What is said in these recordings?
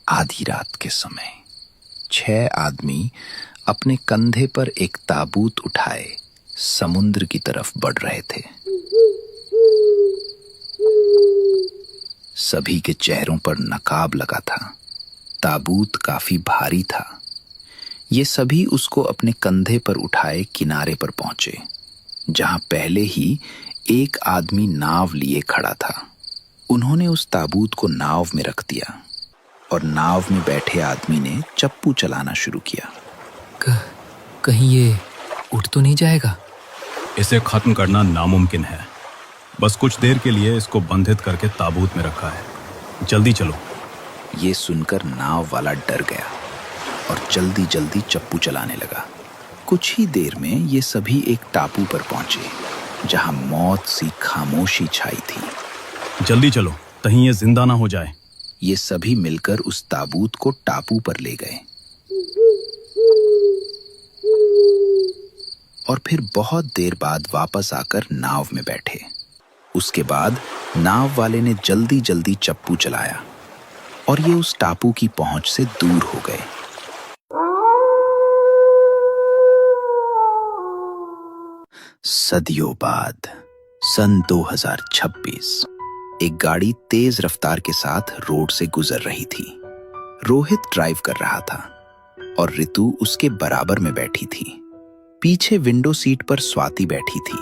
आधी रात के समय 6 आदमी अपने कंधे पर एक ताबूत उठाए समुद्र की तरफ बढ़ रहे थे। सभी के चेहरों पर नकाब लगा था। ताबूत काफी भारी था। ये सभी उसको अपने कंधे पर उठाए किनारे पर पहुंचे, जहां पहले ही एक आदमी नाव लिए खड़ा था। उन्होंने उस ताबूत को नाव में रख दिया और नाव में बैठे आदमी ने चप्पू चलाना शुरू किया। कहीं ये उठ तो नहीं जाएगा? इसे खत्म करना नामुमकिन है। बस कुछ देर के लिए इसको बंधित करके ताबूत में रखा है। जल्दी चलो। ये सुनकर नाव वाला डर गया और जल्दी जल्दी चप्पू चलाने लगा। कुछ ही देर में ये सभी एक टापू पर पहुंचे, जहां मौत सी खामोशी छाई थी। जल्दी चलो, कहीं ये जिंदा ना हो जाए। ये सभी मिलकर उस ताबूत को टापू पर ले गए और फिर बहुत देर बाद वापस आकर नाव में बैठे। उसके बाद नाव वाले ने जल्दी जल्दी चप्पू चलाया और ये उस टापू की पहुंच से दूर हो गए। सदियों बाद सन 2026 एक गाड़ी तेज रफ्तार के साथ रोड से गुजर रही थी। रोहित ड्राइव कर रहा था और रितु उसके बराबर में बैठी थी। पीछे विंडो सीट पर स्वाति बैठी थी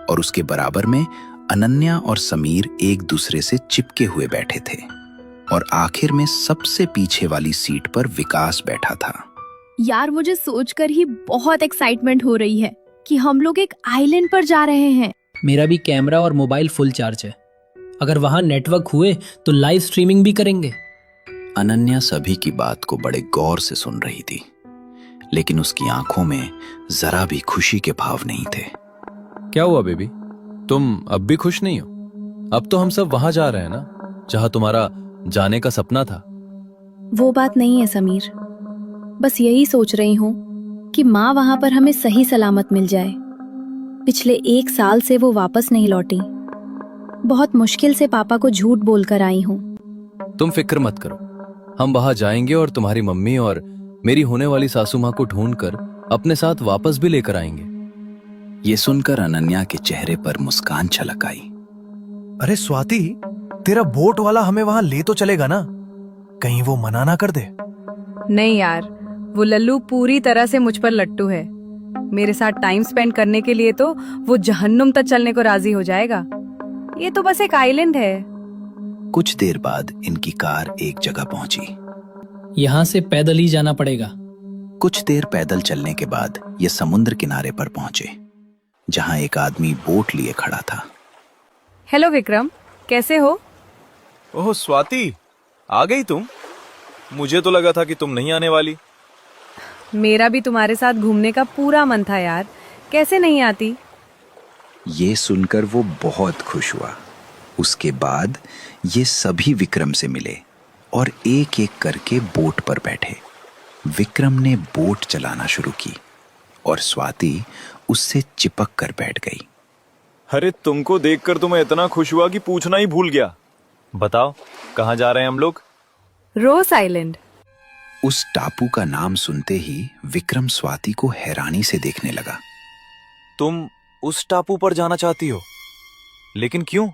और उसके बराबर में अनन्या और समीर एक दूसरे से चिपके हुए बैठे थे और आखिर में सबसे पीछे वाली सीट पर विकास बैठा था। यार, मुझे सोचकर ही बहुत एक्साइटमेंट हो रही है कि हम लोग एक आइलैंड पर जा रहे हैं। मेरा भी कैमरा और मोबाइल फुल चार्ज है। अगर वहां नेटवर्क हुए तो लाइव स्ट्रीमिंग भी करेंगे। अनन्या सभी की बात को बड़े गौर से सुन रही थी, लेकिन उसकी आंखों में जरा भी खुशी के भाव नहीं थे। क्या हुआ बेबी, तुम अब भी खुश नहीं हो? अब तो हम सब वहां जा रहे हैं ना, जहां तुम्हारा जाने का सपना था। वो बात नहीं है समीर, बस यही सोच रही हूँ कि माँ वहां पर हमें सही सलामत मिल जाए। पिछले 1 साल से वो वापस नहीं लौटी। बहुत मुश्किल से पापा को झूठ बोलकर आई हूँ। तुम फिक्र मत करो, हम वहां जाएंगे और तुम्हारी मम्मी और मेरी होने वाली सासू माँ को ढूंढकर अपने साथ वापस भी लेकर आएंगे। ये सुनकर अनन्या के चेहरे पर मुस्कान छलक आई। अरे स्वाति, तेरा बोट वाला हमें वहां ले तो चलेगा ना? कहीं वो मना ना कर दे। नहीं यार, वो लल्लू पूरी तरह से मुझ पर लट्टू है। मेरे साथ टाइम स्पेंड करने के लिए तो वो जहन्नुम तक चलने को राजी हो जाएगा। ये तो बस एक आइलैंड है। कुछ देर बाद इनकी कार एक जगह पहुंची। यहाँ से पैदल ही जाना पड़ेगा। कुछ देर पैदल चलने के बाद ये समुद्र किनारे पर पहुंचे, जहां एक आदमी बोट लिए खड़ा था। हेलो विक्रम, कैसे हो? ओह स्वाति, आ गई तुम? मुझे तो लगा था कि तुम नहीं आने वाली। मेरा भी तुम्हारे साथ घूमने का पूरा मन था यार, कैसे नहीं आती? ये सुनकर वो बहुत खुश हुआ। उसके बाद ये सभी विक्रम से मिले और एक एक करके बोट पर बैठे। विक्रम ने बोट चलाना शुरू की और स्वाति उससे चिपक कर बैठ गई। अरे तुमको देखकर तो मैं इतना खुश हुआ कि पूछना ही भूल गया। बताओ, कहाँ जा रहे हैं हम लोग? रोज आइलैंड। उस टापू का नाम सुनते ही विक्रम स्वाति को हैरानी से देखने लगा। तुम उस टापू पर जाना चाहती हो? लेकिन क्यों?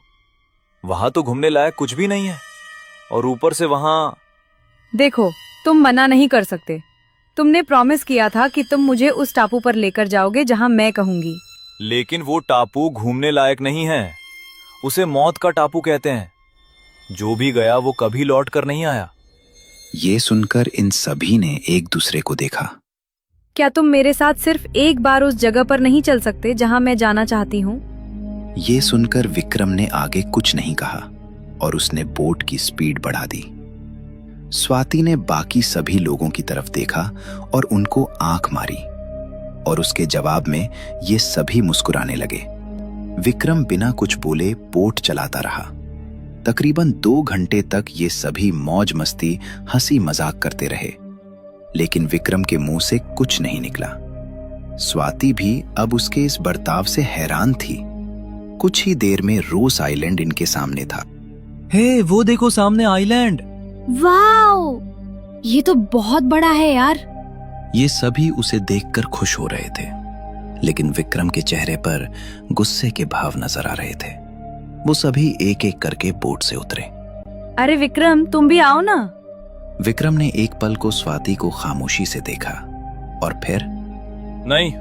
वहां तो घूमने लायक कुछ भी नहीं है और ऊपर से वहां। देखो, तुम मना नहीं कर सकते। तुमने प्रॉमिस किया था कि तुम मुझे उस टापू पर लेकर जाओगे जहां मैं कहूंगी। लेकिन वो टापू घूमने लायक नहीं है। उसे मौत का टापू कहते हैं। जो भी गया वो कभी लौट कर नहीं आया। ये सुनकर इन सभी ने एक दूसरे को देखा। क्या तुम मेरे साथ सिर्फ एक बार उस जगह पर नहीं चल सकते जहां मैं जाना चाहती हूँ? ये सुनकर विक्रम ने आगे कुछ नहीं कहा और उसने बोट की स्पीड बढ़ा दी। स्वाति ने बाकी सभी लोगों की तरफ देखा और उनको आंख मारी और उसके जवाब में ये सभी मुस्कुराने लगे। विक्रम बिना कुछ बोले बोट चलाता रहा। तकरीबन 2 घंटे तक ये सभी मौज मस्ती हंसी मजाक करते रहे, लेकिन विक्रम के मुंह से कुछ नहीं निकला। स्वाति भी अब उसके इस बर्ताव से हैरान थी। कुछ ही देर में रोस आइलैंड इनके सामने था। हे, वो देखो सामने आइलैंड। वाओ, ये तो बहुत बड़ा है यार। ये सभी उसे देखकर खुश हो रहे थे, लेकिन विक्रम के चेहरे पर गुस्से के भाव नजर आ रहे थे। वो सभी एक एक करके बोट से उतरे। अरे विक्रम, तुम भी आओ ना। विक्रम ने एक पल को स्वाति को खामोशी से देखा और फिर नहीं,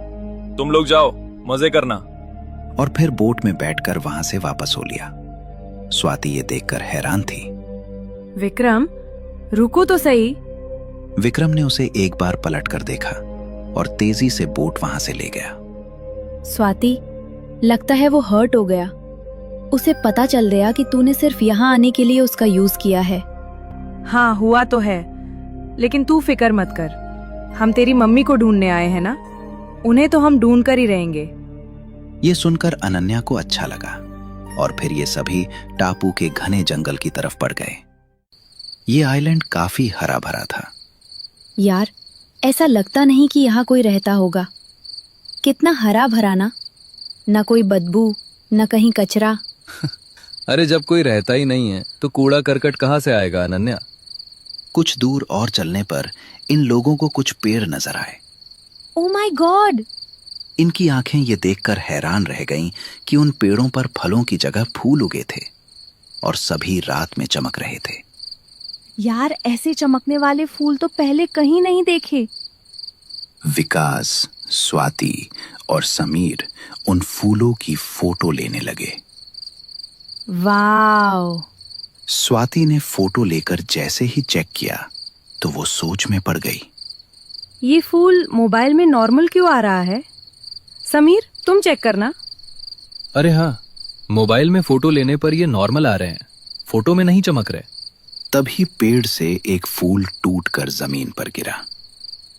तुम लोग जाओ, मजे करना। और फिर बोट में बैठकर वहां से वापस हो लिया। स्वाति ये देखकर हैरान थी। विक्रम, रुको तो सही। विक्रम ने उसे एक बार पलट कर देखा और तेजी से बोट वहां से ले गया। स्वाति, लगता है वो हर्ट हो गया। उसे पता चल गया कि तूने सिर्फ यहाँ आने के लिए उसका यूज किया है। हाँ, हुआ तो है, लेकिन तू फिक्र मत कर। हम तेरी मम्मी को ढूंढने आए हैं ना, उन्हें तो हम ढूंढ कर ही रहेंगे। ये सुनकर अनन्या को अच्छा लगा और फिर ये सभी टापू के घने जंगल की तरफ बढ़ गए। ये आइलैंड काफी हरा भरा था। यार, ऐसा लगता नहीं कि यहाँ कोई रहता होगा। कितना हरा भरा ना, ना कोई बदबू, ना कहीं कचरा। अरे जब कोई रहता ही नहीं है तो कूड़ा करकट कहाँ से आएगा अनन्या? कुछ दूर और चलने पर इन लोगों को कुछ पेड़ नजर आए। Oh my God! इनकी आंखें ये देखकर हैरान रह गईं कि उन पेड़ों पर फलों की जगह फूल उगे थे और सभी रात में चमक रहे थे। यार, ऐसे चमकने वाले फूल तो पहले कहीं नहीं देखे। विकास, स्वाति और समीर उन फूलों की फोटो लेने लगे। वाओ! स्वाति ने फोटो लेकर जैसे ही चेक किया तो वो सोच में पड़ गई। ये फूल मोबाइल में नॉर्मल क्यों आ रहा है? समीर, तुम चेक करना। अरे हाँ, मोबाइल में फोटो लेने पर ये नॉर्मल आ रहे हैं, फोटो में नहीं चमक रहे। तभी पेड़ से एक फूल टूटकर जमीन पर गिरा।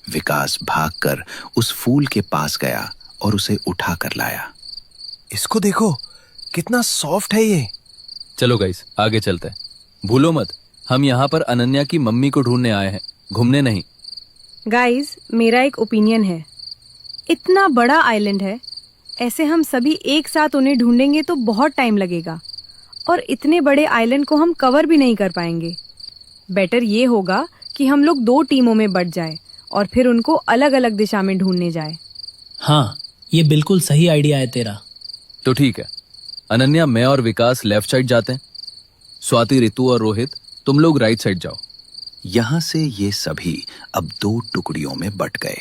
विकास भागकर उस फूल के पास गया और उसे उठा कर लाया। इसको देखो, कितना सॉफ्ट है ये। चलो गाइस, आगे चलते हैं। भूलो मत, हम यहाँ पर अनन्या की मम्मी को ढूंढने आए हैं, घूमने नहीं। गाइस, मेरा एक ओपिनियन है। इतना बड़ा आइलैंड है, ऐसे हम सभी एक साथ उन्हें ढूंढेंगे तो बहुत टाइम लगेगा और इतने बड़े आइलैंड को हम कवर भी नहीं कर पाएंगे। बेटर ये होगा कि हम लोग 2 टीमों में बट जाए और फिर उनको अलग अलग दिशा में ढूंढने जाए। हाँ, ये बिल्कुल सही आइडिया है तेरा। तो ठीक है, अनन्या, मैं और विकास लेफ्ट साइड जाते हैं। स्वाति, ऋतु और रोहित, तुम लोग राइट साइड जाओ। यहां से ये सभी अब 2 टुकड़ियों में बट गए।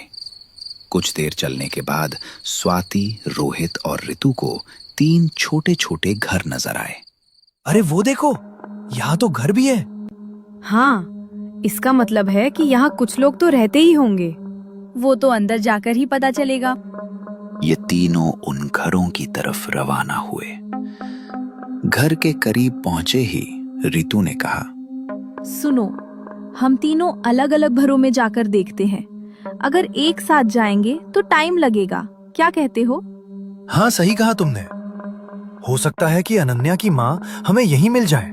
कुछ देर चलने के बाद स्वाति, रोहित और ऋतु को 3 छोटे छोटे घर नजर आए। अरे वो देखो, यहाँ तो घर भी है। हाँ, इसका मतलब है कि यहाँ कुछ लोग तो रहते ही होंगे। वो तो अंदर जाकर ही पता चलेगा। ये तीनों उन घरों की तरफ रवाना हुए। घर के करीब पहुंचे ही ऋतु ने कहा, सुनो, हम तीनों अलग अलग घरों में जाकर देखते हैं। अगर एक साथ जाएंगे तो टाइम लगेगा, क्या कहते हो? हाँ, सही कहा तुमने। हो सकता है कि अनन्या की माँ हमें यहीं मिल जाए।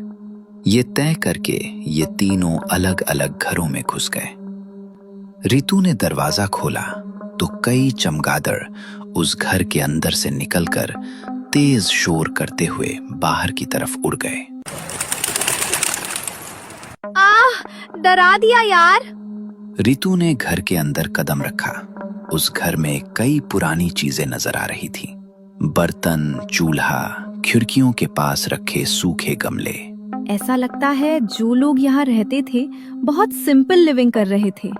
ये तय करके ये तीनों अलग अलग घरों में घुस गए। ऋतु ने दरवाजा खोला तो कई चमगादड़ उस घर के अंदर से निकलकर तेज शोर करते हुए बाहर की तरफ उड़ गए। डरा दिया यार। ऋतु ने घर के अंदर कदम रखा। उस घर में कई पुरानी चीजें नजर आ रही थी। बर्तन, चूल्हा, खिड़कियों के पास रखे सूखे गमले। ऐसा लगता है जो लोग यहाँ रहते थे बहुत सिंपल लिविंग कर रहे थे।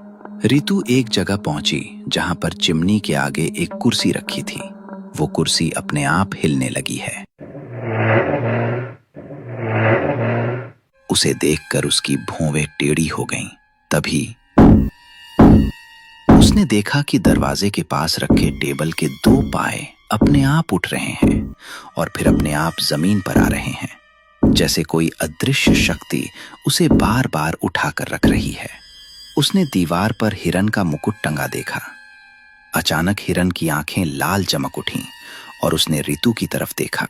ऋतु एक जगह पहुंची जहां पर चिमनी के आगे एक कुर्सी रखी थी। वो कुर्सी अपने आप हिलने लगी है। उसे देखकर उसकी भौवें टेढ़ी हो गईं। तभी उसने देखा कि दरवाजे के पास रखे टेबल के 2 पाए अपने आप उठ रहे हैं और फिर अपने आप जमीन पर आ रहे हैं, जैसे कोई अदृश्य शक्ति उसे बार बार उठाकर रख रही है। उसने दीवार पर हिरन का मुकुट टंगा देखा। अचानक हिरन की आंखें लाल चमक उठीं और उसने ऋतु की तरफ देखा।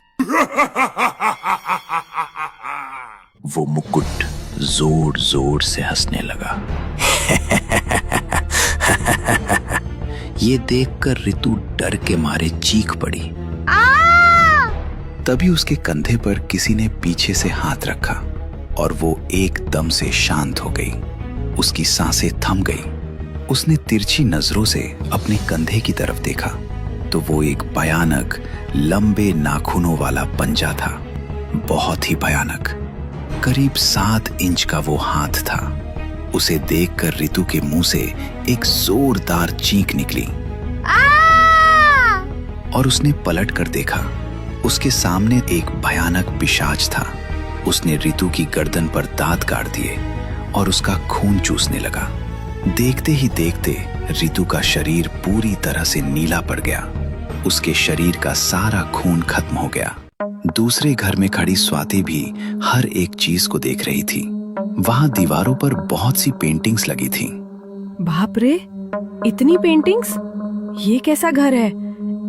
वो मुकुट जोर जोर से हंसने लगा। ये देखकर ऋतु डर के मारे चीख पड़ी। तभी उसके कंधे पर किसी ने पीछे से हाथ रखा और वो एकदम से शांत हो गई। उसकी सांसें थम गई। उसने तिरछी नजरों से अपने कंधे की तरफ देखा तो वो एक भयानक लंबे नाखूनों वाला पंजा था, बहुत ही भयानक। करीब 7 इंच का वो हाथ था। उसे देखकर रितु के मुंह से एक जोरदार चीख निकली और उसने पलट कर देखा। उसके सामने एक भयानक पिशाच था। उसने रितु की गर्दन पर दांत गाड़ दिए और उसका खून चूसने लगा। देखते ही देखते रितु का शरीर पूरी तरह से नीला पड़ गया। उसके शरीर का सारा खून खत्म हो गया। दूसरे घर में खड़ी स्वाति भी हर एक चीज को देख रही थी। वहां दीवारों पर बहुत सी पेंटिंग्स लगी थीं। बाप रे, इतनी पेंटिंग्स! ये कैसा घर है?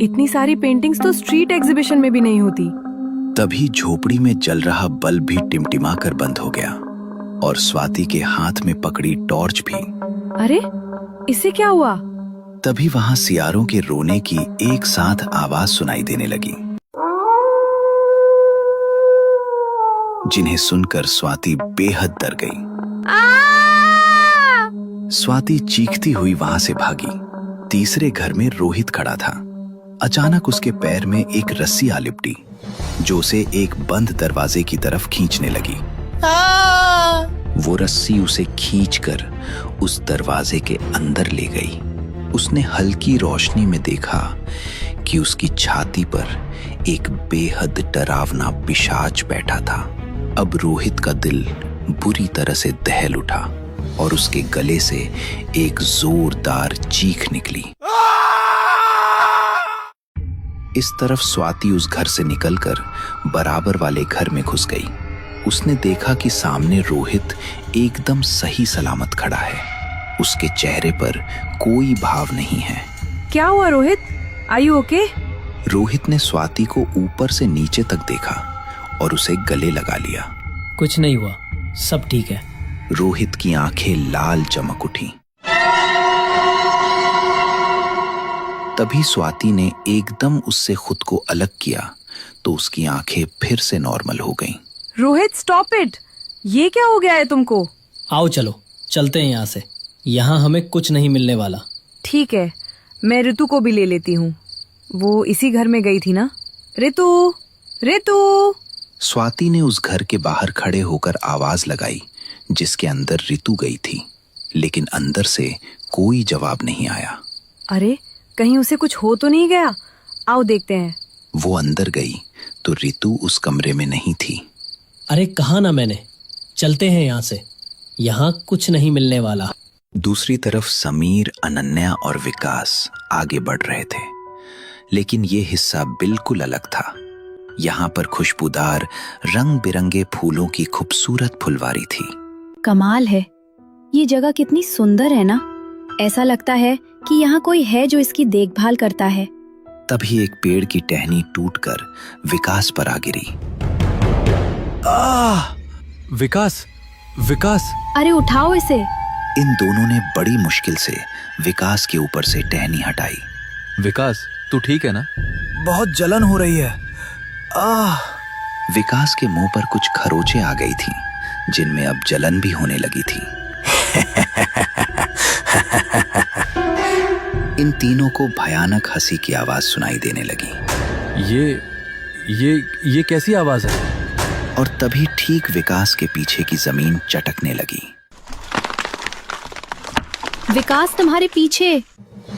इतनी सारी पेंटिंग्स तो स्ट्रीट एग्जीबिशन में भी नहीं होती। तभी झोपड़ी में जल रहा बल्ब भी टिमटिमा कर बंद हो गया और स्वाति के हाथ में पकड़ी टॉर्च भी। अरे, इससे क्या हुआ? तभी वहां सियारों के रोने की एक साथ आवाज सुनाई देने लगी, जिन्हें सुनकर स्वाति बेहद डर गई। स्वाति चीखती हुई वहां से भागी। तीसरे घर में रोहित खड़ा था। अचानक उसके पैर में एक रस्सी आ लिपटी जो उसे एक बंद दरवाजे की तरफ खींचने लगी। वो रस्सी उसे खींचकर उस दरवाजे के अंदर ले गई। उसने हल्की रोशनी में देखा कि उसकी छाती पर एक बेहद डरावना पिशाच बैठा था। अब रोहित का दिल बुरी तरह से दहल उठा और उसके गले से एक जोरदार चीख निकली। इस तरफ स्वाति उस घर से निकलकर बराबर वाले घर में घुस गई। उसने देखा कि सामने रोहित एकदम सही सलामत खड़ा है। उसके चेहरे पर कोई भाव नहीं है। क्या हुआ Rohit? Are you okay? Rohit ने स्वाति को ऊपर से नीचे तक देखा और उसे गले लगा लिया। कुछ नहीं हुआ, सब ठीक है। रोहित की आंखें लाल चमक उठी। तभी स्वाति ने एकदम उससे खुद को अलग किया तो उसकी आंखें फिर से नॉर्मल हो गईं। Rohit, stop it! ये क्या हो गया है तुमको? आओ चलो, चलते हैं यहाँ से। यहाँ हमें कुछ नहीं मिलने वाला। ठीक है, मैं ऋतु को भी ले लेती हूँ। वो इसी घर में गई थी ना? ऋतु, ऋतु! स्वाति ने उस घर के बाहर खड़े होकर आवाज लगाई जिसके अंदर ऋतु गई थी, लेकिन अंदर से कोई जवाब नहीं आया। अरे, कहीं उसे कुछ हो तो नहीं गया? आओ देखते हैं। वो अंदर गई तो ऋतु उस कमरे में नहीं थी। अरे कहा ना मैंने, चलते हैं यहाँ से। यहाँ कुछ नहीं मिलने वाला। दूसरी तरफ समीर, अनन्या और विकास आगे बढ़ रहे थे, लेकिन ये हिस्सा बिल्कुल अलग था। यहाँ पर खुशबूदार रंग बिरंगे फूलों की खूबसूरत फुलवारी थी। कमाल है, ये जगह कितनी सुंदर है ना। ऐसा लगता है कि यहाँ कोई है जो इसकी देखभाल करता है। तभी एक पेड़ की टहनी टूटकर विकास पर आ गिरी। विकास, विकास! अरे उठाओ इसे। इन दोनों ने बड़ी मुश्किल से विकास के ऊपर से टहनी हटाई। विकास, तू ठीक है ना? बहुत जलन हो रही है। विकास के मुंह पर कुछ खरोंचें आ गई थीं, जिनमें अब जलन भी होने लगी थी। इन तीनों को भयानक हंसी की आवाज सुनाई देने लगी। ये कैसी आवाज है? और तभी ठीक विकास के पीछे की जमीन चटकने लगी। विकास, तुम्हारे पीछे!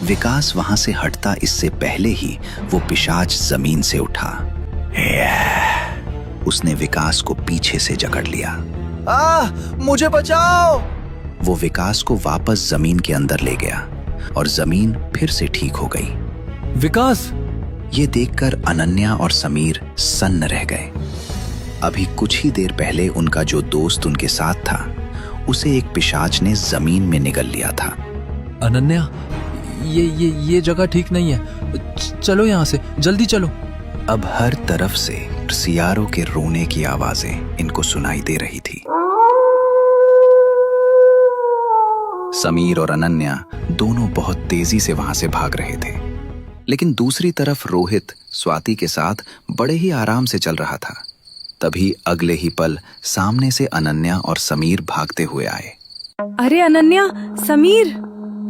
विकास वहां से हटता इससे पहले ही वो पिशाच जमीन से उठा। उसने विकास को पीछे से जकड़ लिया। मुझे बचाओ! वो विकास को वापस जमीन के अंदर ले गया और जमीन फिर से ठीक हो गई। विकास! ये देखकर अनन्या और समीर सन्न रह गए। अभी कुछ ही देर पहले उनका जो दोस्त उनके साथ था, उसे एक पिशाच ने जमीन में निगल लिया था। अनन्या, ये जगह ठीक नहीं है। चलो यहाँ से, जल्दी चलो। अब हर तरफ से सियारों के रोने की आवाजें इनको सुनाई दे रही थी। समीर और अनन्या दोनों बहुत तेजी से वहां से भाग रहे थे, लेकिन दूसरी तरफ रोहित स्वाति के साथ बड़े ही आराम से चल रहा था। तभी अगले ही पल सामने से अनन्या और समीर भागते हुए आए। अरे अनन्या, समीर,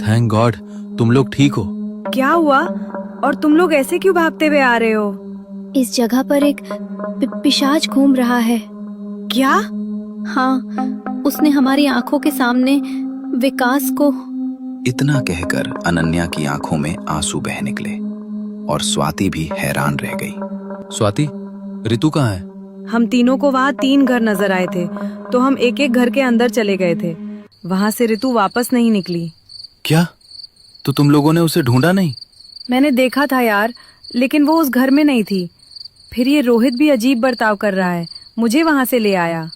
थैंक गॉड तुम लोग ठीक हो। क्या हुआ? और तुम लोग ऐसे क्यों भागते हुए आ रहे हो? इस जगह पर एक पिशाच घूम रहा है। क्या? हाँ, उसने हमारी आंखों के सामने विकास को। इतना कहकर अनन्या की आंखों में आंसू बह निकले और स्वाति भी हैरान रह गई। स्वाति, ऋतु कहाँ है? हम तीनों को वहाँ 3 घर नजर आए थे, तो हम एक एक घर के अंदर चले गए थे। वहाँ से ऋतु वापस नहीं निकली। क्या? तो तुम लोगों ने उसे ढूंढा नहीं? मैंने देखा था यार, लेकिन वो उस घर में नहीं थी। फिर ये रोहित भी अजीब बर्ताव कर रहा है, मुझे वहाँ से ले आया।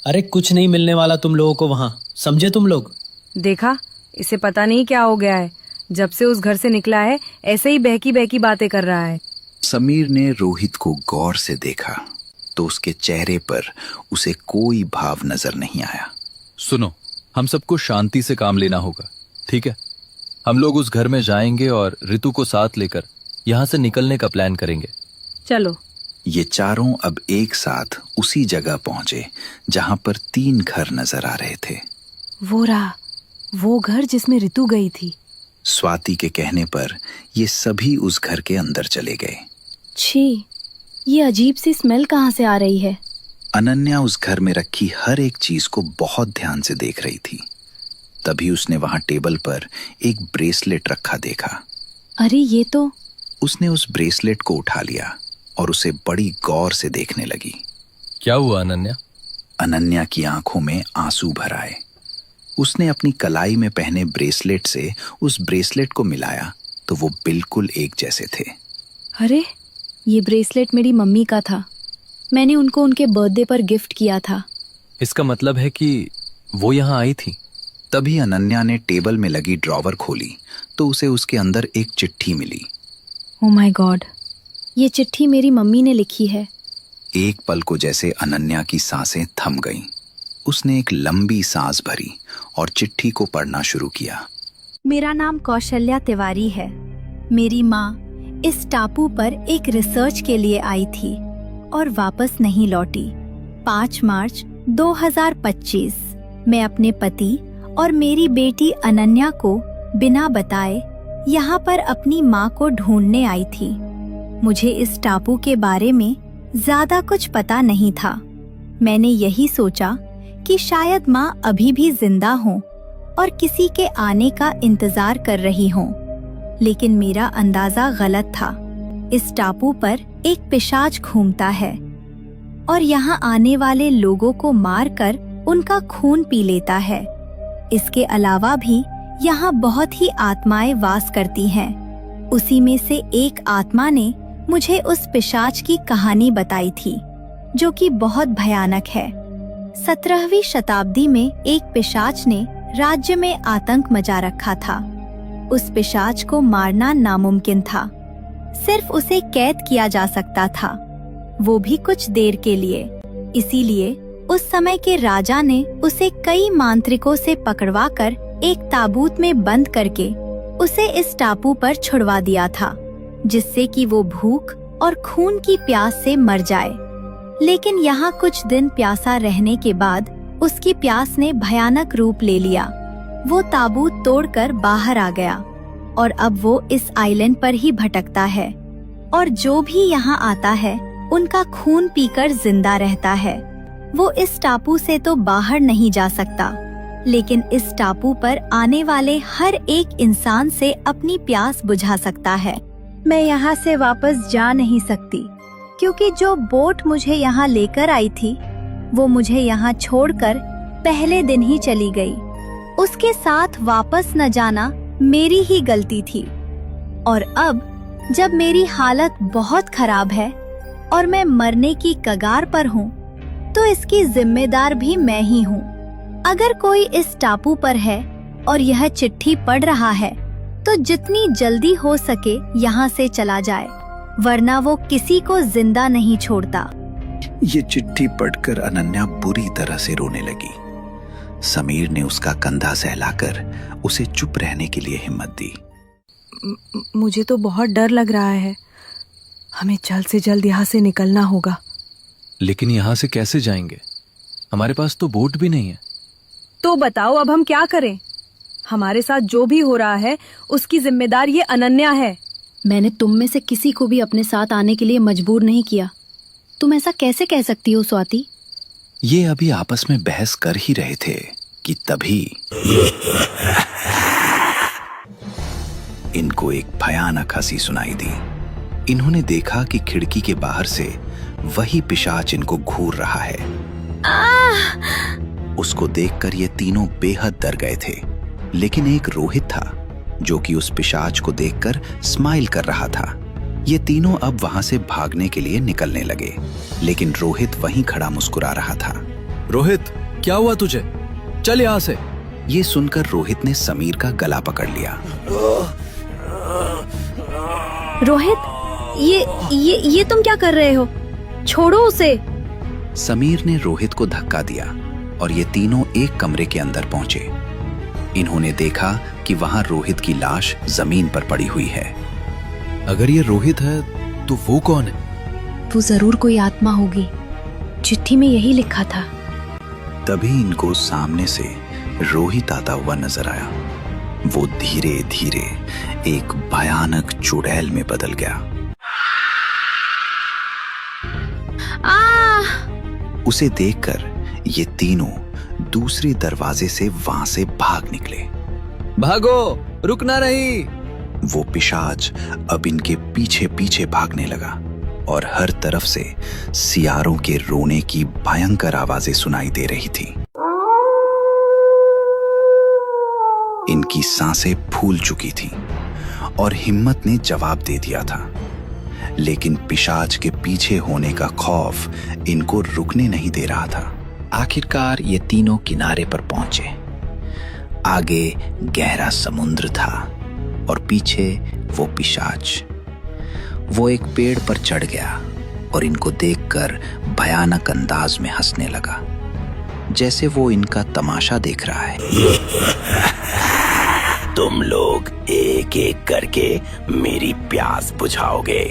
अरे कुछ नहीं मिलने वाला तुम लोगों को वहाँ, समझे तुम लोग? देखा, इसे पता नहीं क्या हो गया है। जब से उस घर से निकला है ऐसे ही बहकी बहकी बातें कर रहा है। समीर ने रोहित को गौर से देखा तो उसके चेहरे पर उसे कोई भाव नजर नहीं आया। सुनो, हम सबको शांति से काम लेना होगा, ठीक है? हम लोग उस घर में जाएंगे और ऋतु को साथ लेकर यहाँ से निकलने का प्लान करेंगे। चलो। ये चारों अब एक साथ उसी जगह पहुंचे जहां पर 3 घर नजर आ रहे थे। वो रहा, वो घर जिसमें ऋतु गई थी। स्वाति के कहने पर ये सभी उस घर के अंदर चले गए। छी, ये अजीब सी स्मेल कहाँ से आ रही है? अनन्या उस घर में रखी हर एक चीज को बहुत ध्यान से देख रही थी। तभी उसने वहां टेबल पर एक ब्रेसलेट रखा देखा। अरे ये तो। उसने उस ब्रेसलेट को उठा लिया और उसे बड़ी गौर से देखने लगी। क्या हुआ अनन्या? अनन्या की आंखों में आंसू भर आए। उसने अपनी कलाई में पहने ब्रेसलेट से उस ब्रेसलेट को मिलाया तो वो बिल्कुल एक जैसे थे। अरे, ये ब्रेसलेट मेरी मम्मी का था। मैंने उनको उनके बर्थडे पर गिफ्ट किया था। इसका मतलब है कि वो यहाँ आई थी। तभी अनन्या ने टेबल में लगी ड्रॉवर खोली तो उसे उसके अंदर एक चिट्ठी मिली। ओह माय गॉड, ये चिट्ठी मेरी मम्मी ने लिखी है। एक पल को जैसे अनन्या की सांसें थम गईं। उसने एक लंबी सांस भरी और चिट्ठी को पढ़ना शुरू किया। मेरा नाम कौशल्या तिवारी है। मेरी माँ इस टापू पर एक रिसर्च के लिए आई थी और वापस नहीं लौटी। 5 मार्च 2025 मैं अपने पति और मेरी बेटी अनन्या को बिना बताए यहाँ पर अपनी माँ को ढूंढने आई थी। मुझे इस टापू के बारे में ज्यादा कुछ पता नहीं था। मैंने यही सोचा कि शायद माँ अभी भी जिंदा हों और किसी के आने का इंतजार कर रही हों। लेकिन मेरा अंदाजा गलत था। इस टापू पर एक पिशाच घूमता है और यहाँ आने वाले लोगों को मारकर उनका खून पी लेता है। इसके अलावा भी यहाँ बहुत ही आत्माएं वास करती हैं। उसी में से एक आत्मा ने मुझे उस पिशाच की कहानी बताई थी, जो कि बहुत भयानक है। 17वीं शताब्दी में एक पिशाच ने राज्य में आतंक मचा रखा था। उस पिशाच को मारना नामुमकिन था। सिर्फ उसे कैद किया जा सकता था, वो भी कुछ देर के लिए। इसीलिए उस समय के राजा ने उसे कई मांत्रिकों से पकड़वाकर एक ताबूत में बंद करके उसे इस टापू पर छुड़वा दिया था, जिससे कि वो भूख और खून की प्यास से मर जाए। लेकिन यहाँ कुछ दिन प्यासा रहने के बाद उसकी प्यास ने भयानक रूप ले लिया। वो ताबूत तोड़कर बाहर आ गया और अब वो इस आइलैंड पर ही भटकता है और जो भी यहाँ आता है उनका खून पीकर जिंदा रहता है। वो इस टापू से तो बाहर नहीं जा सकता, लेकिन इस टापू पर आने वाले हर एक इंसान से अपनी प्यास बुझा सकता है। मैं यहाँ से वापस जा नहीं सकती, क्योंकि जो बोट मुझे यहाँ लेकर आई थी वो मुझे यहाँ छोड़कर पहले दिन ही चली गई। उसके साथ वापस न जाना मेरी ही गलती थी। और अब जब मेरी हालत बहुत खराब है और मैं मरने की कगार पर हूँ, तो इसकी जिम्मेदार भी मैं ही हूँ। अगर कोई इस टापू पर है और यह चिट्ठी पढ़ रहा है, तो जितनी जल्दी हो सके यहाँ से चला जाए, वरना वो किसी को जिंदा नहीं छोड़ता। ये चिट्ठी पढ़कर अनन्या बुरी तरह से रोने लगी। समीर ने उसका कंधा सहलाकर उसे चुप रहने के लिए हिम्मत दी। मुझे तो बहुत डर लग रहा है। हमें जल्द से जल्द यहाँ से निकलना होगा। लेकिन यहां से कैसे जाएंगे? हमारे पास तो बोट भी नहीं है। तो बताओ अब हम क्या करें? हमारे साथ जो भी हो रहा है उसकी जिम्मेदार ये अनन्या है। मैंने तुम में से किसी को भी अपने साथ आने के लिए मजबूर नहीं किया। तुम ऐसा कैसे कह सकती हो स्वाति? ये अभी आपस में बहस कर ही रहे थे कि तभी इनको एक भयानक हंसी सुनाई दी। इन्होंने देखा कि खिड़की के बाहर से वही पिशाच इनको घूर रहा है। उसको देखकर ये तीनों बेहद डर गए थे, लेकिन एक रोहित था जो कि उस पिशाच को देखकर स्माइल कर रहा था। ये तीनों अब वहां से भागने के लिए निकलने लगे, लेकिन रोहित वहीं खड़ा मुस्कुरा रहा था। रोहित, क्या हुआ तुझे? चल यहां से। ये सुनकर रोहित ने समीर का गला पकड़ लिया। रोहित, ये तुम क्या कर रहे हो? छोड़ो उसे। समीर ने रोहित को धक्का दिया और ये तीनों एक कमरे के अंदर पहुंचे। इन्होंने देखा कि वहां रोहित की लाश जमीन पर पड़ी हुई है। अगर ये रोहित है तो वो कौन है? वो जरूर कोई आत्मा होगी। चिट्ठी में यही लिखा था। तभी इनको सामने से रोहित आता हुआ नजर आया। वो धीरे धीरे एक भयानक चुड़ैल में बदल गया। उसे देखकर ये तीनों दूसरे दरवाजे से वहां से भाग निकले। भागो, रुकना नहीं। वो पिशाच अब इनके पीछे पीछे भागने लगा और हर तरफ से सियारों के रोने की भयंकर आवाजें सुनाई दे रही थी। इनकी सांसें फूल चुकी थीं और हिम्मत ने जवाब दे दिया था, लेकिन पिशाच के पीछे होने का खौफ इनको रुकने नहीं दे रहा था। आखिरकार ये तीनों किनारे पर पहुंचे। आगे गहरा समुद्र था और पीछे वो पिशाच। वो एक पेड़ पर चढ़ गया और इनको देखकर भयानक अंदाज में हंसने लगा, जैसे वो इनका तमाशा देख रहा है। तुम लोग एक एक करके मेरी प्यास बुझाओगे।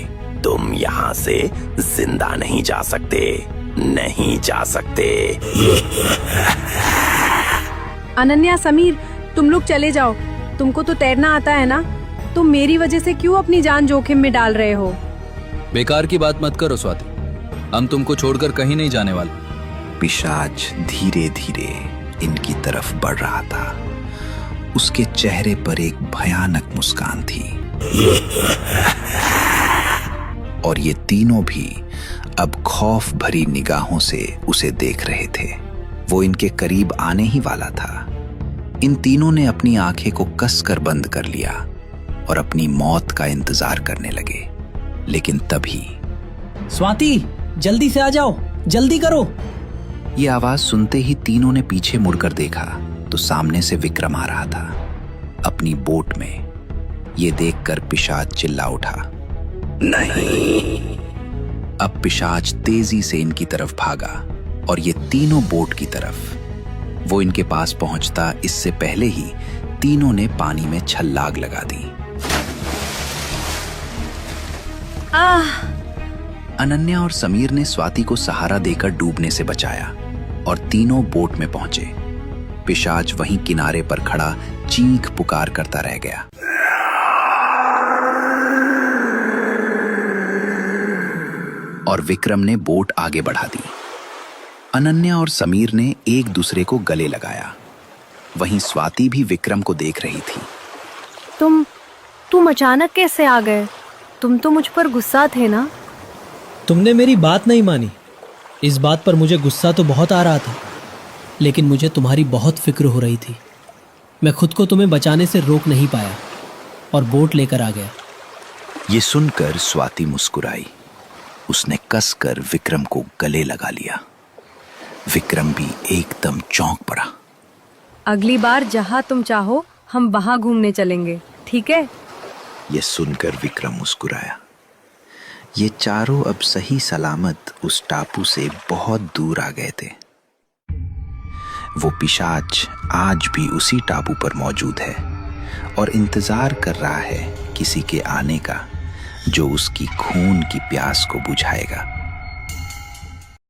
तुम यहाँ से जिंदा नहीं जा सकते, नहीं जा सकते। अनन्या, समीर, तुम लोग चले जाओ। तुमको तो तैरना आता है ना? तुम मेरी वजह से क्यों अपनी जान जोखिम में डाल रहे हो? बेकार की बात मत करो स्वाति, हम तुमको छोड़कर कहीं नहीं जाने वाले। पिशाच धीरे धीरे इनकी तरफ बढ़ रहा था। उसके चेहरे पर एक भयानक मुस्कान थी और ये तीनों भी अब खौफ भरी निगाहों से उसे देख रहे थे। वो इनके करीब आने ही वाला था। इन तीनों ने अपनी आंखें को कसकर बंद कर लिया और अपनी मौत का इंतजार करने लगे, लेकिन तभी स्वाति, जल्दी से आ जाओ, जल्दी करो। ये आवाज सुनते ही तीनों ने पीछे मुड़कर देखा तो सामने से विक्रम आ रहा था अपनी बोट में। ये देखकर पिशाच चिल्ला उठा, नहीं। अब पिशाच तेजी से इनकी तरफ भागा और ये तीनों बोट की तरफ। वो इनके पास पहुंचता इससे पहले ही तीनों ने पानी में छलांग लगा दी। अनन्या और समीर ने स्वाति को सहारा देकर डूबने से बचाया और तीनों बोट में पहुंचे। पिशाच वहीं किनारे पर खड़ा चीख पुकार करता रह गया। और विक्रम ने बोट आगे बढ़ा दी। अनन्या और समीर ने एक दूसरे को गले लगाया। वहीं स्वाति भी विक्रम को देख रही थी। तुम अचानक कैसे आ गए? तुम तो मुझ पर गुस्सा थे ना? तुमने मेरी बात नहीं मानी। इस बात पर मुझे गुस्सा तो बहुत आ रहा था, लेकिन मुझे तुम्हारी बहुत फिक्र हो रही थी। मैं खुद को तुम्हें बचाने से रोक नहीं पाया और बोट लेकर आ गया। ये सुनकर स्वाति मुस्कुराई। उसने कसकर विक्रम को गले लगा लिया। विक्रम भी एकदम चौंक पड़ा। अगली बार जहाँ तुम चाहो हम वहाँ घूमने चलेंगे, ठीक है? ये सुनकर विक्रम मुस्कुराया। ये चारों अब सही सलामत उस टापू से बहुत दूर आ गए थे। वो पिशाच आज भी उसी टापू पर मौजूद है और इंतजार कर रहा है किसी के आने का जो उसकी खून की प्यास को बुझाएगा।